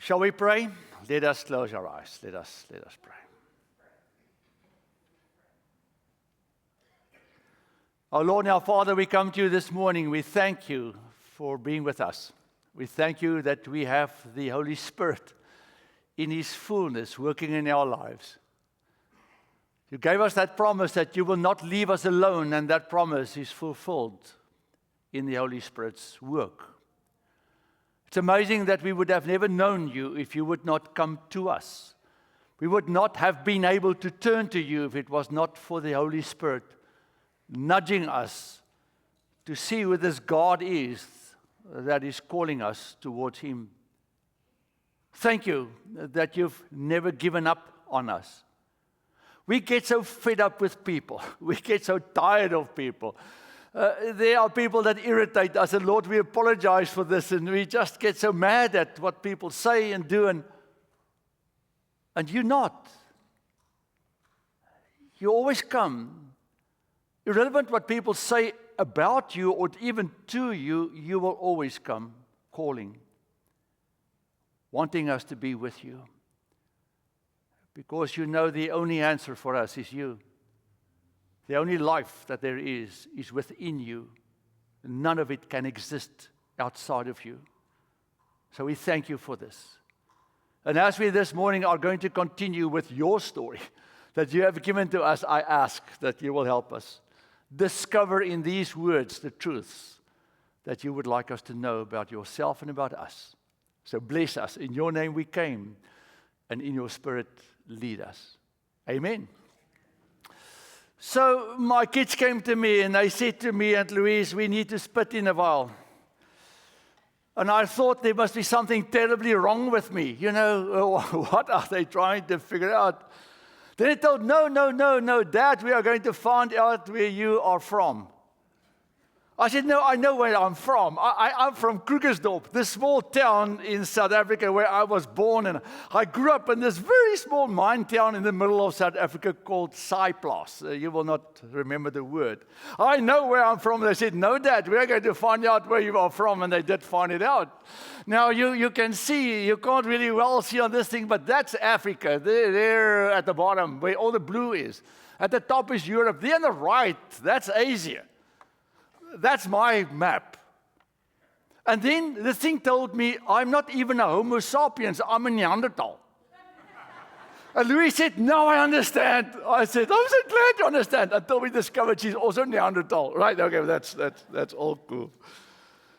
Shall we pray? Let us close our eyes. Let us pray. Our Lord and our Father, we come to you this morning. We thank you for being with us. We thank you that we have the Holy Spirit in His fullness working in our lives. You gave us that promise that you will not leave us alone, and that promise is fulfilled in the Holy Spirit's work. It's amazing that we would have never known you if you would not come to us. We would not have been able to turn to you if it was not for the Holy Spirit nudging us to see who this God is that is calling us towards Him. Thank you that you've never given up on us. We get so fed up with people. We get so tired of people. There are people that irritate us, and Lord, we apologize for this, and we just get so mad at what people say and do, and you're not. You always come. Irrelevant what people say about you or even to you, you will always come calling, wanting us to be with you. Because you know the only answer for us is you. The only life that there is within you. None of it can exist outside of you. So we thank you for this. And as we this morning are going to continue with your story that you have given to us, I ask that you will help us discover in these words the truths that you would like us to know about yourself and about us. So bless us. In your name we came, and in your Spirit lead us. Amen. So my kids came to me and they said to me, "Aunt Louise, we need to spit in a while." And I thought there must be something terribly wrong with me. You know, what are they trying to figure out? Then it told, no, Dad, we are going to find out where you are from. I said, no, I know where I'm from. I'm from Krugersdorp, this small town in South Africa where I was born. And I grew up in this very small mine town in the middle of South Africa called Saaiplaas. You will not remember the word. I know where I'm from. They said, no, Dad, we are going to find out where you are from. And they did find it out. Now, you can see, you can't really well see on this thing, but that's Africa. There at the bottom, where all the blue is. At the top is Europe. There on the right, that's Asia. That's my map. And then the thing told me, I'm not even a Homo sapiens, I'm a Neanderthal. And Louis said, no, I understand. I said, I'm so glad you understand. Until we discovered she's also Neanderthal. Right, okay, that's all cool.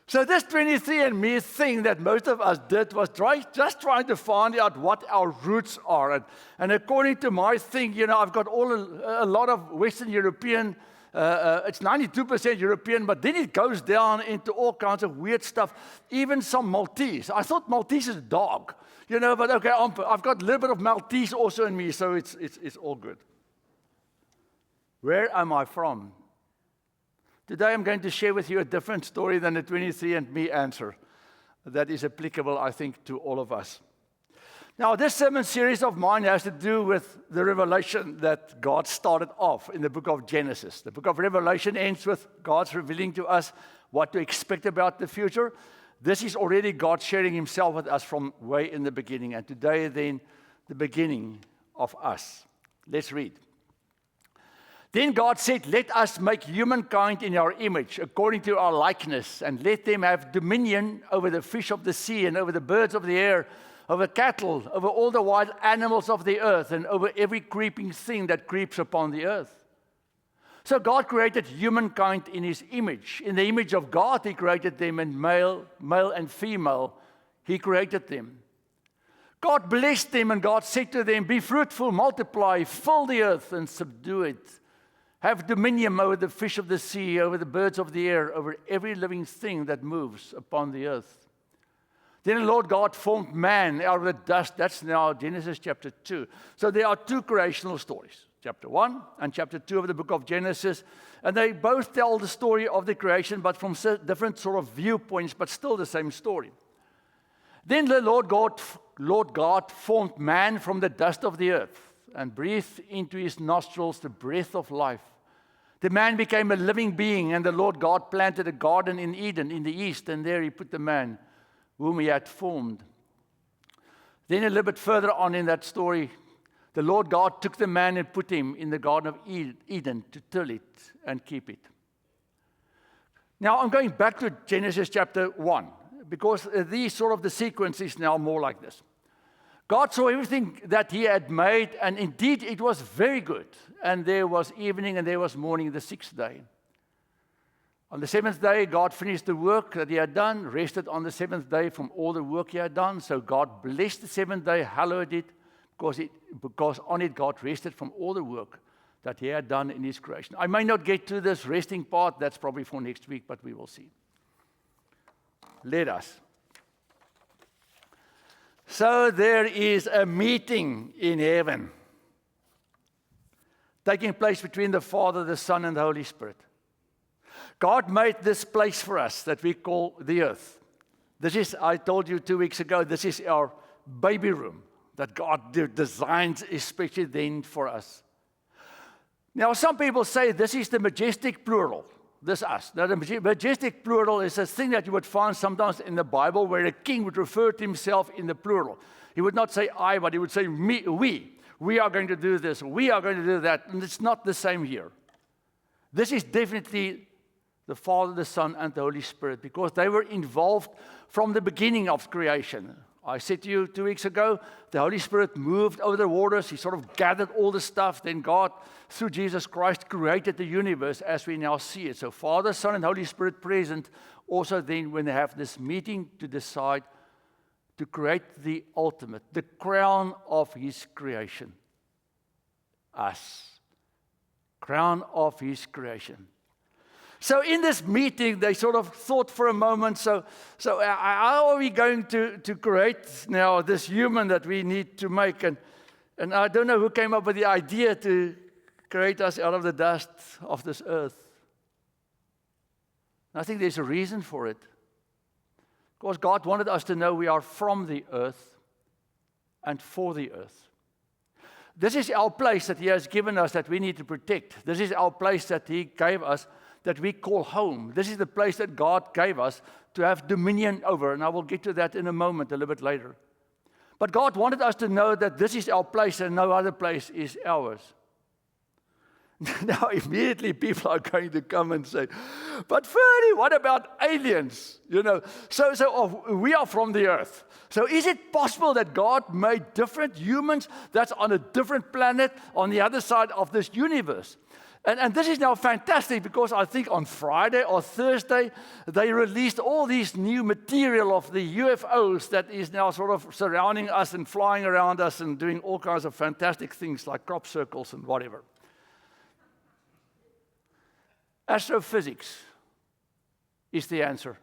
So this 23andMe thing that most of us did was just trying to find out what our roots are. And according to my thing, you know, I've got a lot of Western European. It's 92% European, but then it goes down into all kinds of weird stuff, even some Maltese. I thought Maltese is a dog, you know, but okay, I've got a little bit of Maltese also in me, so it's all good. Where am I from? Today I'm going to share with you a different story than the 23andMe answer that is applicable, I think, to all of us. Now, this sermon series of mine has to do with the revelation that God started off in the book of Genesis. The book of Revelation ends with God's revealing to us what to expect about the future. This is already God sharing Himself with us from way in the beginning. And today, then, the beginning of us. Let's read. Then God said, let us make humankind in our image, according to our likeness, and let them have dominion over the fish of the sea and over the birds of the air, over cattle, over all the wild animals of the earth, and over every creeping thing that creeps upon the earth. So God created humankind in His image. In the image of God, He created them, and male and female, He created them. God blessed them, and God said to them, be fruitful, multiply, fill the earth, and subdue it. Have dominion over the fish of the sea, over the birds of the air, over every living thing that moves upon the earth. Then the Lord God formed man out of the dust. That's now Genesis chapter 2. So there are two creational stories, chapter 1 and chapter 2 of the book of Genesis. And they both tell the story of the creation, but from different sort of viewpoints, but still the same story. Then the Lord God formed man from the dust of the earth and breathed into his nostrils the breath of life. The man became a living being, and the Lord God planted a garden in Eden in the east, and there He put the man whom He had formed. Then a little bit further on in that story, the Lord God took the man and put him in the Garden of Eden to till it and keep it. Now, I'm going back to Genesis chapter 1, because these sort of the sequence is now more like this. God saw everything that he had made, and indeed it was very good. And there was evening and there was morning the sixth day. On the seventh day, God finished the work that he had done, rested on the seventh day from all the work he had done. So God blessed the seventh day, hallowed it, because on it God rested from all the work that he had done in his creation. I may not get to this resting part, that's probably for next week, but we will see. Let us. So there is a meeting in heaven taking place between the Father, the Son, and the Holy Spirit. God made this place for us that we call the earth. This is, I told you 2 weeks ago, this is our baby room that God designed especially then for us. Now, some people say this is the majestic plural, this us. Now, the majestic plural is a thing that you would find sometimes in the Bible where a king would refer to himself in the plural. He would not say I, but he would say me, we. We are going to do this, we are going to do that, and it's not the same here. This is definitely the Father, the Son, and the Holy Spirit, because they were involved from the beginning of creation. I said to you 2 weeks ago, the Holy Spirit moved over the waters. He sort of gathered all the stuff. Then God, through Jesus Christ, created the universe as we now see it. So Father, Son, and Holy Spirit present also then when they have this meeting to decide to create the ultimate, the crown of his creation. Us. Crown of his creation. So in this meeting, they sort of thought for a moment, so how are we going to create now this human that we need to make? And I don't know who came up with the idea to create us out of the dust of this earth. And I think there's a reason for it. Because God wanted us to know we are from the earth and for the earth. This is our place that he has given us that we need to protect. This is our place that he gave us that we call home. This is the place that God gave us to have dominion over, and I will get to that in a moment, a little bit later. But God wanted us to know that this is our place and no other place is ours. Now, immediately people are going to come and say, but Ferdy, what about aliens? You know, so we are from the earth. So is it possible that God made different humans that's on a different planet on the other side of this universe? And this is now fantastic because I think on Friday or Thursday, they released all these new material of the UFOs that is now sort of surrounding us and flying around us and doing all kinds of fantastic things like crop circles and whatever. Astrophysics is the answer.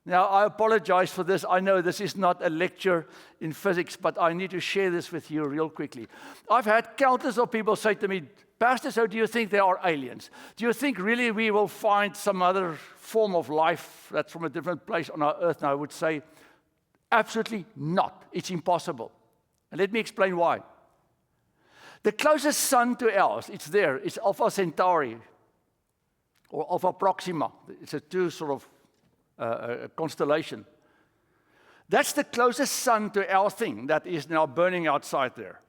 Now, I apologize for this. I know this is not a lecture in physics, but I need to share this with you real quickly. I've had countless of people say to me, Pastor, so do you think there are aliens? Do you think really we will find some other form of life that's from a different place on our earth? And I would say, absolutely not. It's impossible. And let me explain why. The closest sun to ours, it's there. It's Alpha Centauri, or Alpha Proxima. It's a two sort of constellation. That's the closest sun to our thing that is now burning outside there.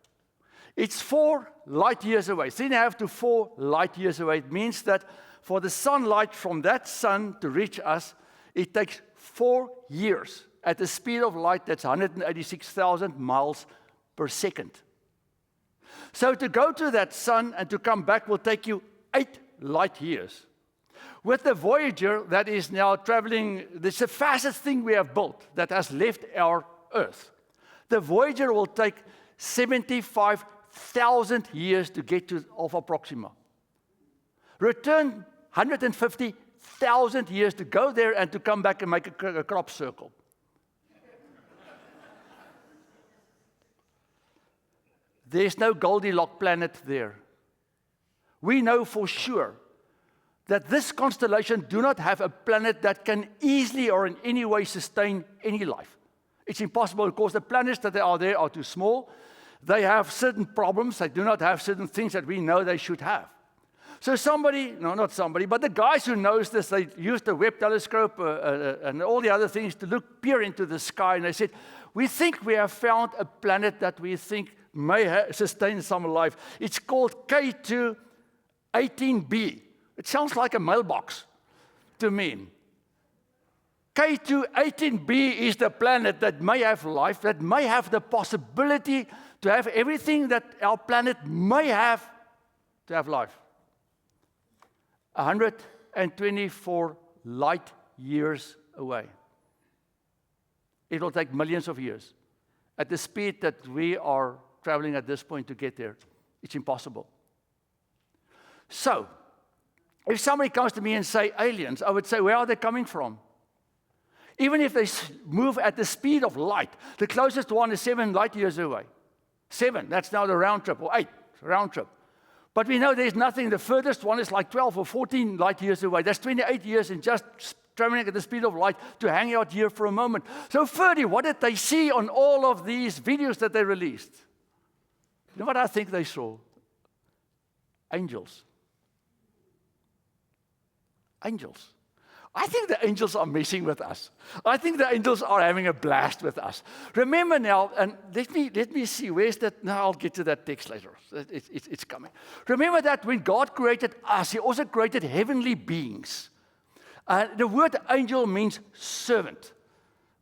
It's 4 light years away, 3.5 to 4 light years away. It means that for the sunlight from that sun to reach us, it takes 4 years at the speed of light that's 186,000 miles per second. So to go to that sun and to come back will take you 8 light years. With the Voyager that is now traveling, this is the fastest thing we have built that has left our Earth. The Voyager will take 75,000 years to get to Alpha Proxima. Return 150,000 years to go there and to come back and make a crop circle. There's no Goldilocks planet there. We know for sure that this constellation do not have a planet that can easily or in any way sustain any life. It's impossible because the planets that are there are too small. They have certain problems. They do not have certain things that we know they should have. So somebody, no, not somebody, but the guys who knows this, they used the Webb telescope and all the other things to peer into the sky, and they said, we think we have found a planet that we think may sustain some life. It's called K2-18b. It sounds like a mailbox to me. K2-18b is the planet that may have life, that may have the possibility to have everything that our planet may have to have life. 124 light years away. It will take millions of years. At the speed that we are traveling at this point to get there, it's impossible. So, if somebody comes to me and say aliens, I would say, where are they coming from? Even if they move at the speed of light, the closest one is 7 light years away. 7, that's now the round trip, or 8, round trip. But we know there's nothing. The furthest one is like 12 or 14 light years away. That's 28 years in just traveling at the speed of light to hang out here for a moment. So Ferdy, what did they see on all of these videos that they released? You know what I think they saw? Angels. Angels. I think the angels are messing with us. I think the angels are having a blast with us. Remember now, and let me see, where's that? Now I'll get to that text later. It's coming. Remember that when God created us, He also created heavenly beings. The word angel means servant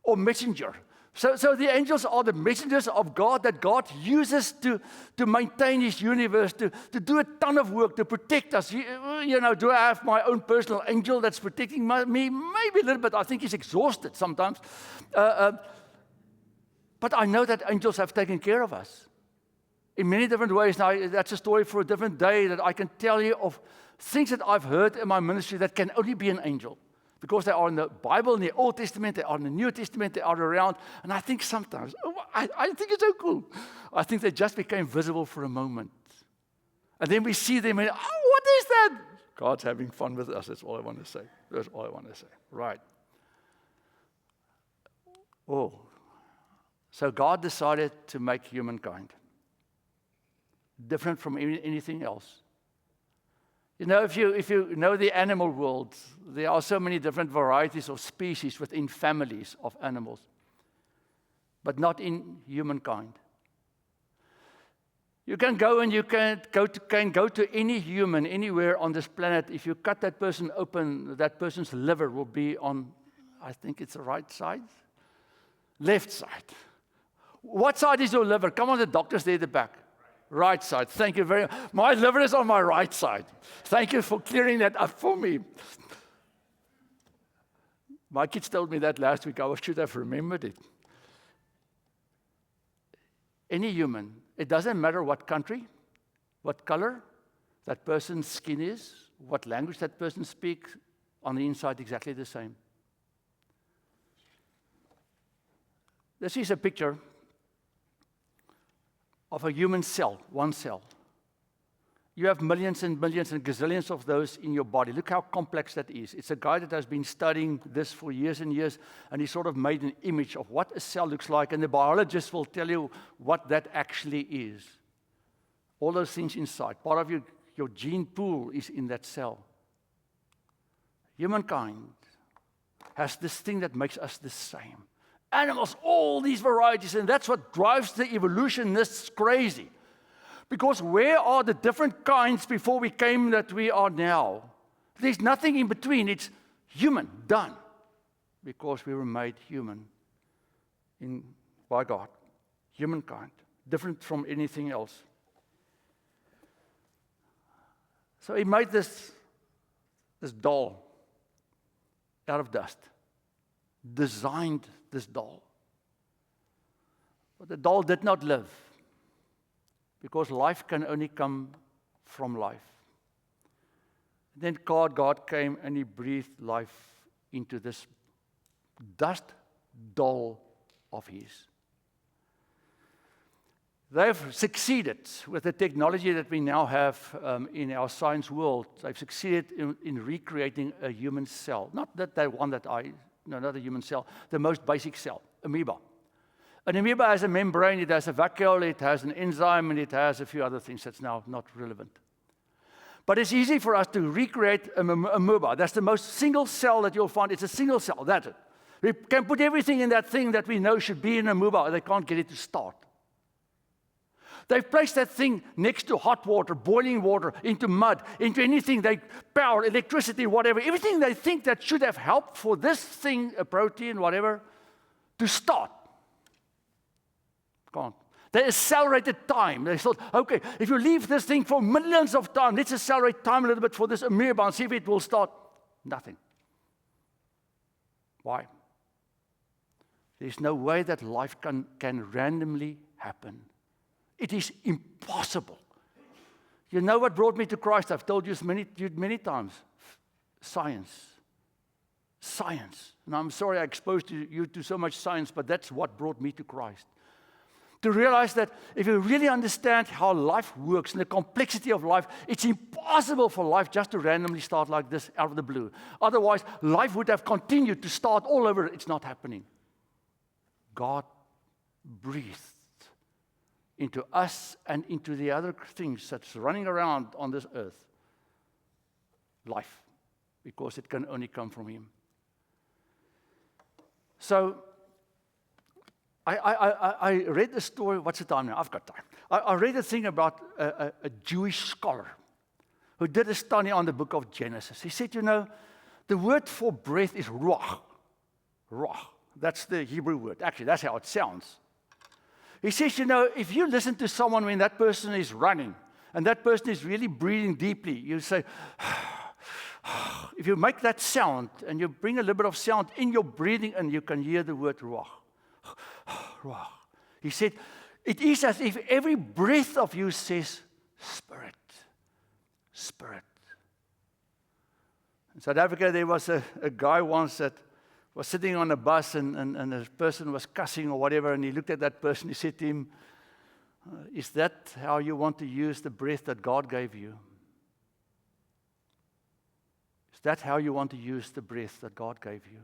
or messenger. So the angels are the messengers of God that God uses to maintain His universe, to do a ton of work, to protect us. You know, do I have my own personal angel that's protecting me? Maybe a little bit. I think he's exhausted sometimes. But I know that angels have taken care of us in many different ways. Now, that's a story for a different day that I can tell you of things that I've heard in my ministry that can only be an angel. Because they are in the Bible, in the Old Testament, they are in the New Testament, they are around. And I think sometimes, I think it's so cool. I think they just became visible for a moment. And then we see them and, what is that? God's having fun with us. That's all I want to say. That's all I want to say. Right. Oh. So God decided to make humankind different from anything else. You know, if you know the animal world, there are so many different varieties of species within families of animals, but not in humankind. You can go and you can go to any human anywhere on this planet. If you cut that person open, that person's liver will be on, I think it's the right side, left side. What side is your liver? Come on, the doctors there at the back. Right side. Thank you very much. My liver is on my right side. Thank you for clearing that up for me. My kids told me that last week. I should have remembered it. Any human, it doesn't matter what country, what color that person's skin is, what language that person speaks, on the inside exactly the same. This is a picture of a human cell, one cell. You have millions and millions and gazillions of those in your body. Look how complex that is. It's a guy that has been studying this for years and years, and he sort of made an image of what a cell looks like, and the biologist will tell you what that actually is. All those things inside. Part of your gene pool is in that cell. Humankind has this thing that makes us the same. Animals, all these varieties, and that's what drives the evolutionists crazy. Because where are the different kinds before we came that we are now? There's nothing in between. It's human, done. Because we were made human by God. Humankind, different from anything else. So He made this doll out of dust. Designed this doll. But the doll did not live, because life can only come from life. And then God came and He breathed life into this dust doll of His. They've succeeded with the technology that we now have in our science world. They've succeeded in recreating a human cell. Not that they want that not a human cell, the most basic cell, amoeba. An amoeba has a membrane, it has a vacuole, it has an enzyme, and it has a few other things that's now not relevant. But it's easy for us to recreate a amoeba. That's the most single cell that you'll find. It's a single cell, that's it. We can put everything in that thing that we know should be in an amoeba. They can't get it to start. They've placed that thing next to hot water, boiling water, into mud, into anything. They power, electricity, whatever. Everything they think that should have helped for this thing, a protein, whatever, to start. Can't. They accelerated time. They thought, okay, if you leave this thing for millions of time, let's accelerate time a little bit for this amoeba and see if it will start. Nothing. Why? There's no way that life can randomly happen. It is impossible. You know what brought me to Christ? I've told you many times. Science. Science. And I'm sorry I exposed you to so much science, but that's what brought me to Christ. To realize that if you really understand how life works and the complexity of life, it's impossible for life just to randomly start like this out of the blue. Otherwise, life would have continued to start all over. It's not happening. God breathed into us and into the other things that's running around on this earth. Life. Because it can only come from Him. So, I read the story. What's the time now? I've got time. I read a thing about a Jewish scholar who did a study on the book of Genesis. He said, the word for breath is ruach. Ruach. That's the Hebrew word. Actually, that's how it sounds. He says, if you listen to someone when that person is running and that person is really breathing deeply, you say, if you make that sound and you bring a little bit of sound in your breathing and you can hear the word ruach. Ruach. He said, it is as if every breath of you says, Spirit, Spirit. In South Africa, there was a guy once that was sitting on a bus and a person was cussing or whatever, and he looked at that person, he said to him, is that how you want to use the breath that God gave you? Is that how you want to use the breath that God gave you?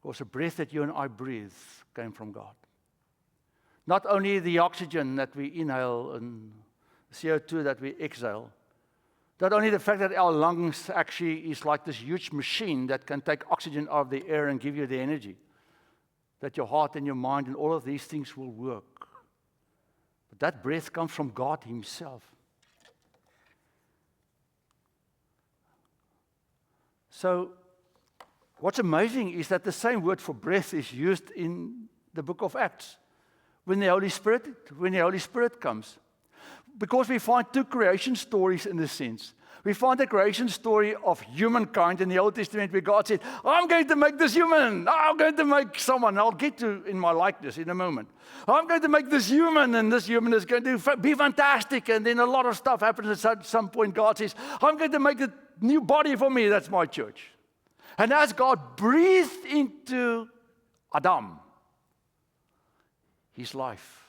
Because the breath that you and I breathe came from God. Not only the oxygen that we inhale and CO2 that we exhale, not only the fact that our lungs actually is like this huge machine that can take oxygen out of the air and give you the energy, that your heart and your mind and all of these things will work. But that breath comes from God Himself. So, what's amazing is that the same word for breath is used in the book of Acts when the Holy Spirit comes. Because we find two creation stories in this sense. We find the creation story of humankind in the Old Testament where God said, I'm going to make this human. I'm going to make someone. I'll get to in my likeness in a moment. I'm going to make this human, and this human is going to be fantastic. And then a lot of stuff happens at some point. God says, I'm going to make a new body for me. That's my church. And as God breathed into Adam, his life,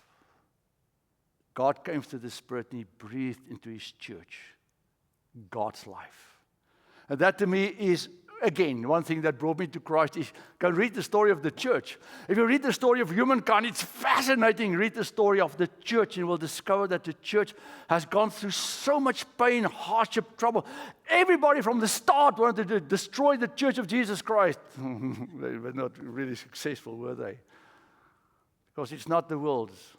God came through the Spirit and He breathed into His church, God's life. And that to me is, again, one thing that brought me to Christ is, go read the story of the church. If you read the story of humankind, it's fascinating. Read the story of the church and you will discover that the church has gone through so much pain, hardship, trouble. Everybody from the start wanted to destroy the church of Jesus Christ. They were not really successful, were they? Because it's not the world's.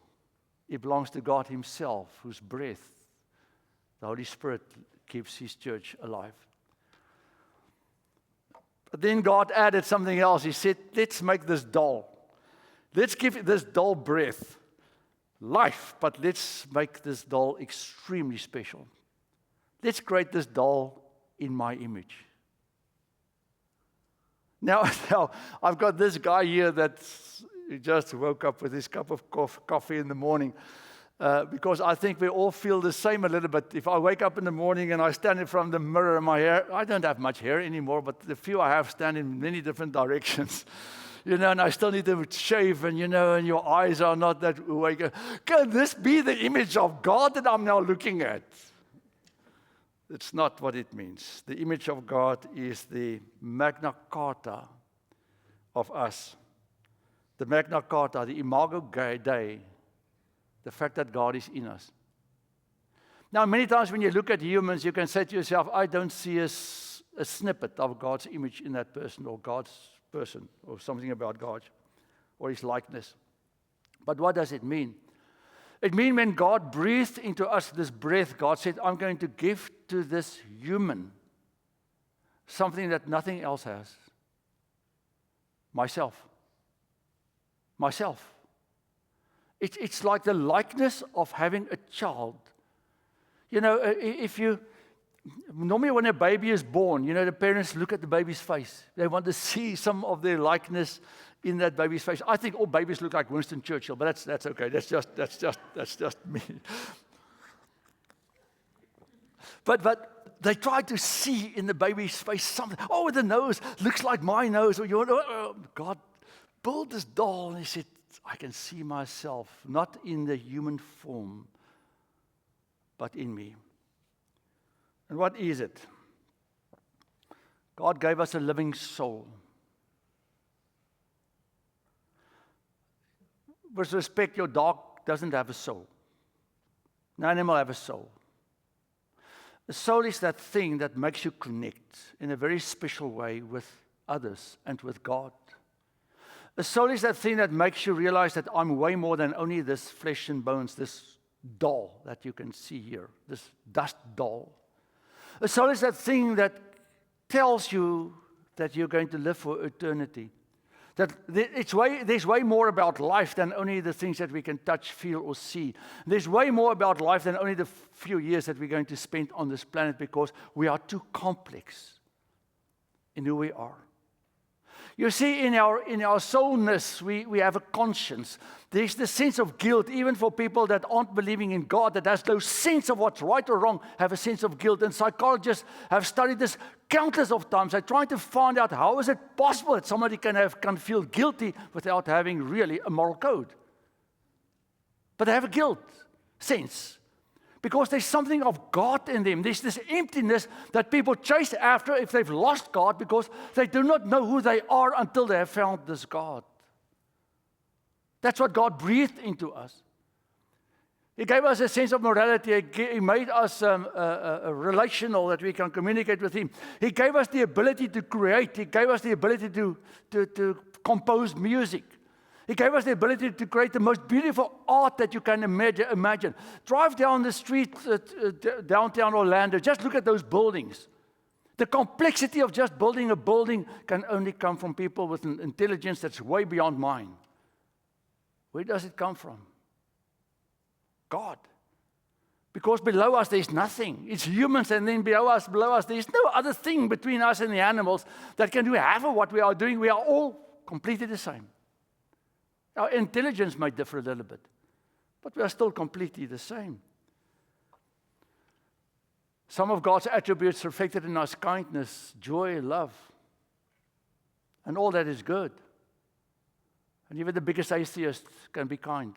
It belongs to God Himself, whose breath, the Holy Spirit, keeps His church alive. But then God added something else. He said, let's make this doll. Let's give this doll breath, life, but let's make this doll extremely special. Let's create this doll in my image. Now I've got this guy here that just woke up with his cup of coffee in the morning because I think we all feel the same a little bit. If I wake up in the morning and I stand in front of the mirror in my hair, I don't have much hair anymore, but the few I have stand in many different directions. And I still need to shave, and your eyes are not that awake. Can this be the image of God that I'm now looking at? It's not what it means. The image of God is the Magna Carta of us. The Magna Carta, the Imago Dei, the fact that God is in us. Now, many times when you look at humans, you can say to yourself, I don't see a snippet of God's image in that person, or God's person, or something about God, or His likeness. But what does it mean? It means when God breathed into us this breath, God said, I'm going to give to this human something that nothing else has. Myself. Myself. It's like the likeness of having a child. You know, normally when a baby is born, you know, the parents look at the baby's face. They want to see some of their likeness in that baby's face. I think all babies look like Winston Churchill, but that's okay. That's just me. But they try to see in the baby's face something. Oh, the nose looks like my nose. Or God built this doll, and He said, I can see myself, not in the human form, but in me. And what is it? God gave us a living soul. With respect, your dog doesn't have a soul. No animal has a soul. A soul is that thing that makes you connect in a very special way with others and with God. A soul is that thing that makes you realize that I'm way more than only this flesh and bones, this doll that you can see here, this dust doll. A soul is that thing that tells you that you're going to live for eternity. That there's way more about life than only the things that we can touch, feel, or see. There's way more about life than only the few years that we're going to spend on this planet, because we are too complex in who we are. You see, in our soulness, we have a conscience. There's the sense of guilt, even for people that aren't believing in God, that has no sense of what's right or wrong, have a sense of guilt. And psychologists have studied this countless of times. They're trying to find out, how is it possible that somebody can feel guilty without having really a moral code? But they have a guilt sense, because there's something of God in them. There's this emptiness that people chase after if they've lost God, because they do not know who they are until they have found this God. That's what God breathed into us. He gave us a sense of morality. He made us a relational, that we can communicate with Him. He gave us the ability to create. He gave us the ability to compose music. He gave us the ability to create the most beautiful art that you can imagine. Drive down the street, downtown Orlando. Just look at those buildings. The complexity of just building a building can only come from people with an intelligence that's way beyond mine. Where does it come from? God. Because below us there's nothing. It's humans, and then below us there's no other thing between us and the animals that can do half of what we are doing. We are all completely the same. Our intelligence might differ a little bit, but we are still completely the same. Some of God's attributes reflected in us: kindness, joy, love, and all that is good. And even the biggest atheist can be kind.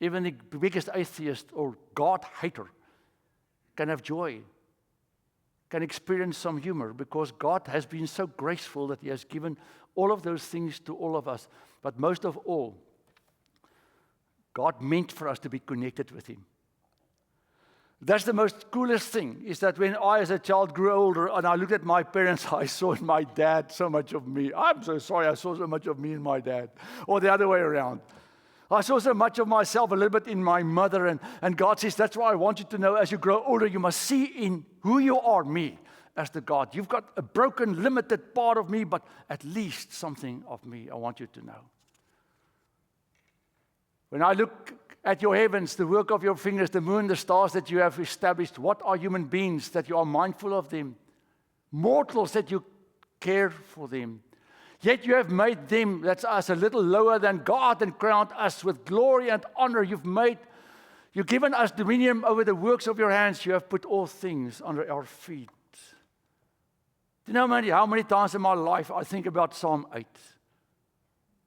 Even the biggest atheist or God hater can have joy, can experience some humor, because God has been so graceful that He has given all of those things to all of us. But most of all, God meant for us to be connected with Him. That's the most coolest thing, is that when I as a child grew older and I looked at my parents, I saw in my dad so much of me. I'm so sorry I saw so much of me in my dad, or the other way around. I saw so much of myself a little bit in my mother, and God says, that's why I want you to know, as you grow older, you must see in who you are, me, as the God. You've got a broken, limited part of me, but at least something of me I want you to know. When I look at your heavens, the work of your fingers, the moon, the stars that you have established, what are human beings that you are mindful of them? Mortals that you care for them. Yet you have made them, that's us, a little lower than God, and crowned us with glory and honor. You've given us dominion over the works of your hands. You have put all things under our feet. Do you know how many times in my life I think about Psalm 8?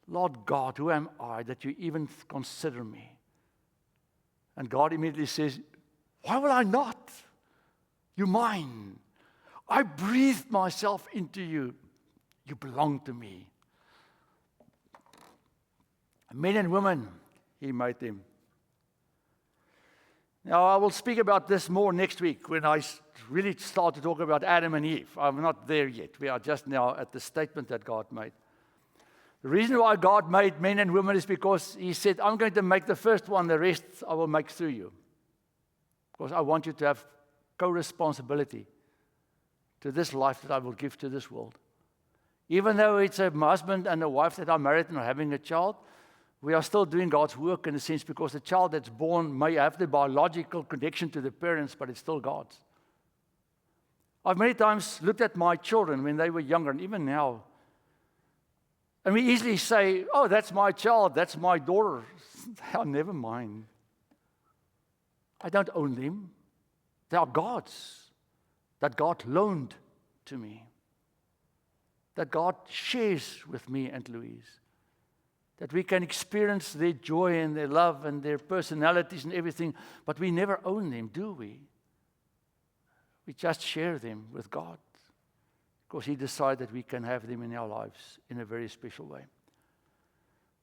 Lord God, who am I that you even consider me? And God immediately says, why will I not? You're mine. I breathed myself into you. You belong to me. Men and women, He made them. Now, I will speak about this more next week when I really start to talk about Adam and Eve. I'm not there yet. We are just now at the statement that God made. The reason why God made men and women is because He said, I'm going to make the first one, the rest I will make through you. Because I want you to have co-responsibility to this life that I will give to this world. Even though it's a husband and a wife that are married and are having a child, we are still doing God's work in a sense, because the child that's born may have the biological connection to the parents, but it's still God's. I've many times looked at my children when they were younger, and even now, and we easily say, oh, that's my child, that's my daughter. Oh, never mind. I don't own them. They are God's, that God loaned to me, that God shares with me and Louise, that we can experience their joy and their love and their personalities and everything, but we never own them, do we? We just share them with God, because He decided that we can have them in our lives in a very special way.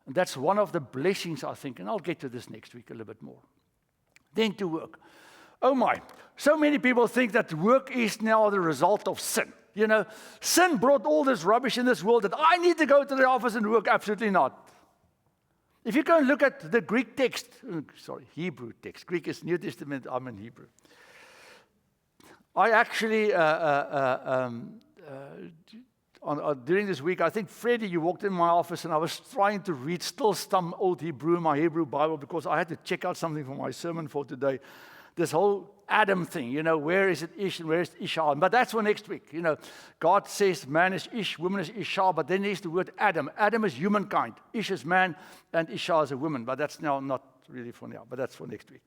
And that's one of the blessings, I think, and I'll get to this next week a little bit more. Then to work. Oh my, so many people think that work is now the result of sin. You know, sin brought all this rubbish in this world that I need to go to the office and work. Absolutely not. If you go and look at the Greek text, Hebrew text. Greek is New Testament, I'm in Hebrew. I actually, during this week, I think, Freddie, you walked in my office and I was trying to read still some old Hebrew in my Hebrew Bible, because I had to check out something for my sermon for today. This whole Adam thing, you know, where is it Ish and where is Ishah? But that's for next week. You know, God says man is Ish, woman is Ishah, but then there's the word Adam. Adam is humankind. Ish is man and Ishah is a woman. But that's now not really for now, but that's for next week.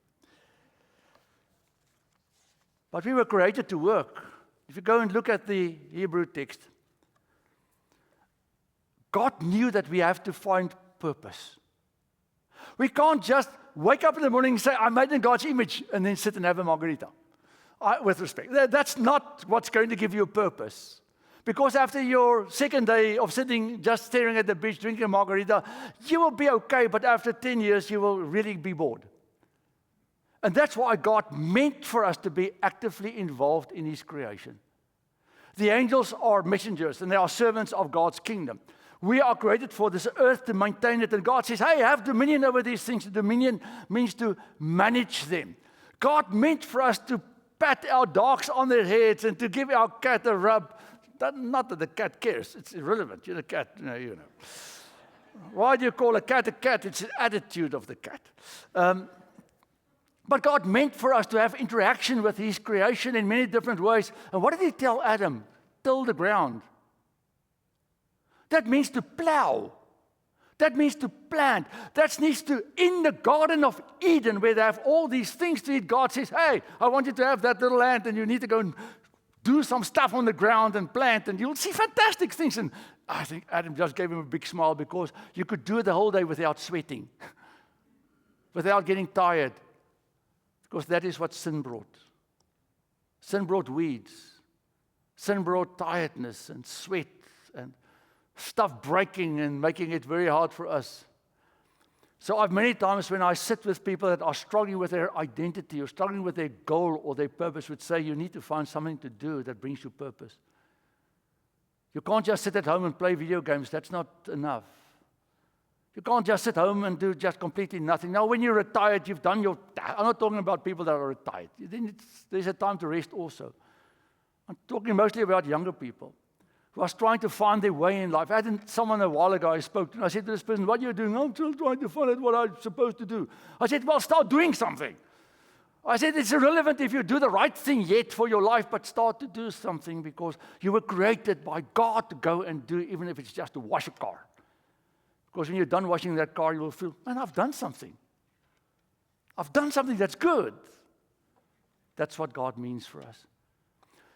But we were created to work. If you go and look at the Hebrew text, God knew that we have to find purpose. We can't just wake up in the morning and say, I'm made in God's image, and then sit and have a margarita. With respect. That's not what's going to give you a purpose. Because after your second day of sitting, just staring at the beach, drinking a margarita, you will be okay, but after 10 years, you will really be bored. And that's why God meant for us to be actively involved in His creation. The angels are messengers, and they are servants of God's kingdom. We are created for this earth to maintain it. And God says, hey, have dominion over these things. Dominion means to manage them. God meant for us to pat our dogs on their heads and to give our cat a rub. Not that the cat cares. It's irrelevant. You're the cat, you know. Why do you call a cat a cat? It's an attitude of the cat. But God meant for us to have interaction with His creation in many different ways. And what did He tell Adam? Till the ground. That means to plow. That means to plant. That means to, in the Garden of Eden, where they have all these things to eat, God says, hey, I want you to have that little land, and you need to go and do some stuff on the ground and plant, and you'll see fantastic things. And I think Adam just gave him a big smile, because you could do it the whole day without sweating, without getting tired, because that is what sin brought. Sin brought weeds. Sin brought tiredness and sweat and stuff breaking and making it very hard for us. So I've many times, when I sit with people that are struggling with their identity or struggling with their goal or their purpose, would say, you need to find something to do that brings you purpose. You can't just sit at home and play video games. That's not enough. You can't just sit home and do just completely nothing. Now, when you're retired, you've done your... I'm not talking about people that are retired. There's a time to rest also. I'm talking mostly about younger people who are trying to find their way in life. I had someone a while ago I spoke to, and I said to this person, what are you doing? I'm still trying to find out what I'm supposed to do. I said, well, start doing something. I said, it's irrelevant if you do the right thing yet for your life, but start to do something, because you were created by God to go and do, even if it's just to wash a car. Because when you're done washing that car, you will feel, man, I've done something. I've done something that's good. That's what God means for us.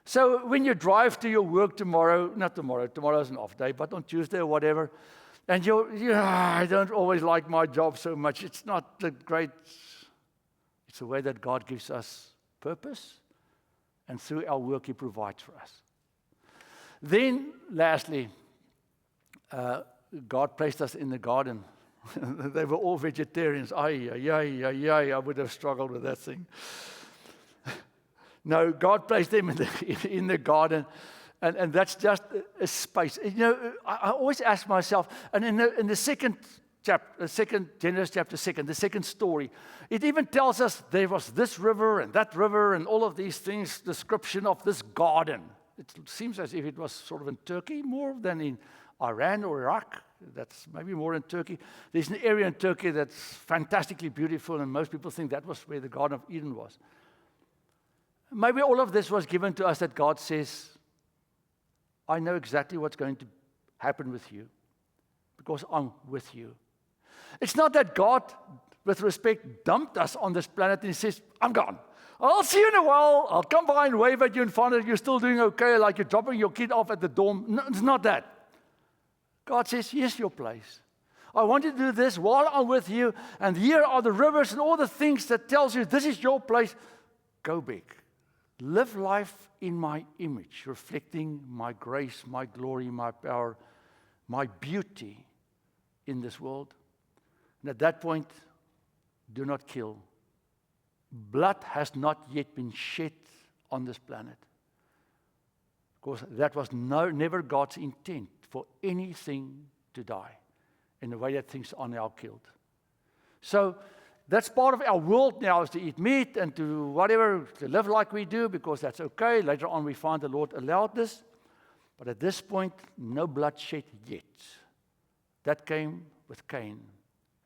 So when you drive to your work tomorrow is an off day, but on Tuesday or whatever, and I don't always like my job so much. It's not the great, it's the way that God gives us purpose, and through our work He provides for us. Then, lastly, God placed us in the garden They were all vegetarians. I would have struggled with that thing. No, God placed them in the garden, and that's just a space. You know, I always ask myself, and in the second chapter, Genesis chapter 2, the second story, it even tells us there was this river and that river and all of these things, description of this garden. It seems as if it was sort of in Turkey more than in Iran or Iraq. That's maybe more in Turkey. There's an area in Turkey that's fantastically beautiful, and most people think that was where the Garden of Eden was. Maybe all of this was given to us that God says, I know exactly what's going to happen with you because I'm with you. It's not that God, with respect, dumped us on this planet and He says, I'm gone. I'll see you in a while. I'll come by and wave at you and find out you're still doing okay, like you're dropping your kid off at the dorm. No, it's not that. God says, here's your place. I want you to do this while I'm with you, and here are the rivers and all the things that tells you this is your place. Go big. Live life in my image, reflecting my grace, my glory, my power, my beauty in this world. And at that point, do not kill. Blood has not yet been shed on this planet. Because that was never God's intent for anything to die in the way that things are now killed. So that's part of our world now, is to eat meat and to whatever, to live like we do, because that's okay. Later on we find the Lord allowed this. But at this point, no bloodshed yet. That came with Cain.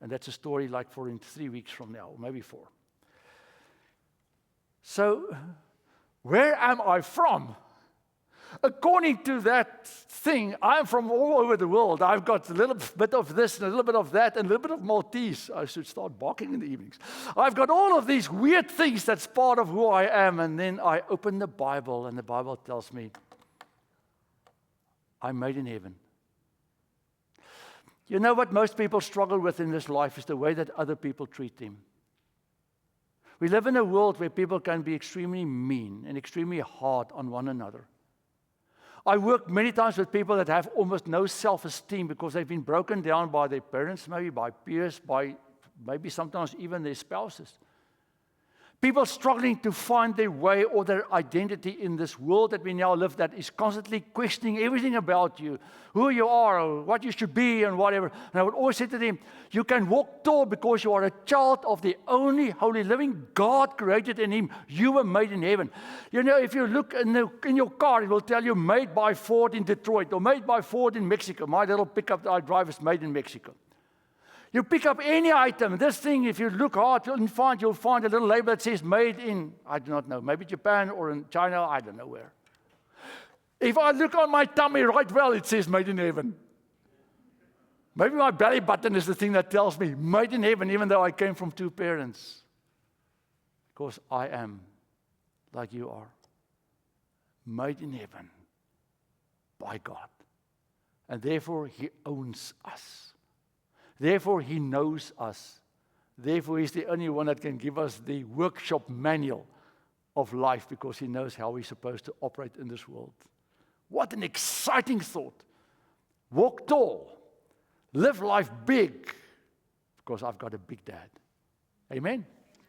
And that's a story like for in 3 weeks from now, or maybe 4. So, where am I from? According to that thing, I'm from all over the world. I've got a little bit of this and a little bit of that and a little bit of Maltese. I should start barking in the evenings. I've got all of these weird things that's part of who I am. And then I open the Bible, and the Bible tells me, I'm made in heaven. You know what most people struggle with in this life is the way that other people treat them. We live in a world where people can be extremely mean and extremely hard on one another. I work many times with people that have almost no self-esteem because they've been broken down by their parents, maybe by peers, by maybe sometimes even their spouses. People struggling to find their way or their identity in this world that we now live that is constantly questioning everything about you, who you are, or what you should be, and whatever. And I would always say to them, you can walk tall because you are a child of the only holy living God created in Him. You were made in heaven. You know, if you look in your car, it will tell you made by Ford in Detroit or made by Ford in Mexico. My little pickup that I drive is made in Mexico. You pick up any item, this thing, if you look hard, you'll find a little label that says made in, I do not know, maybe Japan or in China, I don't know where. If I look on my tummy right well, it says made in heaven. Maybe my belly button is the thing that tells me made in heaven, even though I came from 2 parents. Because I am like you are. Made in heaven by God. And therefore, He owns us. Therefore, He knows us. Therefore, He's the only one that can give us the workshop manual of life because He knows how we're supposed to operate in this world. What an exciting thought. Walk tall. Live life big because I've got a big dad. Amen?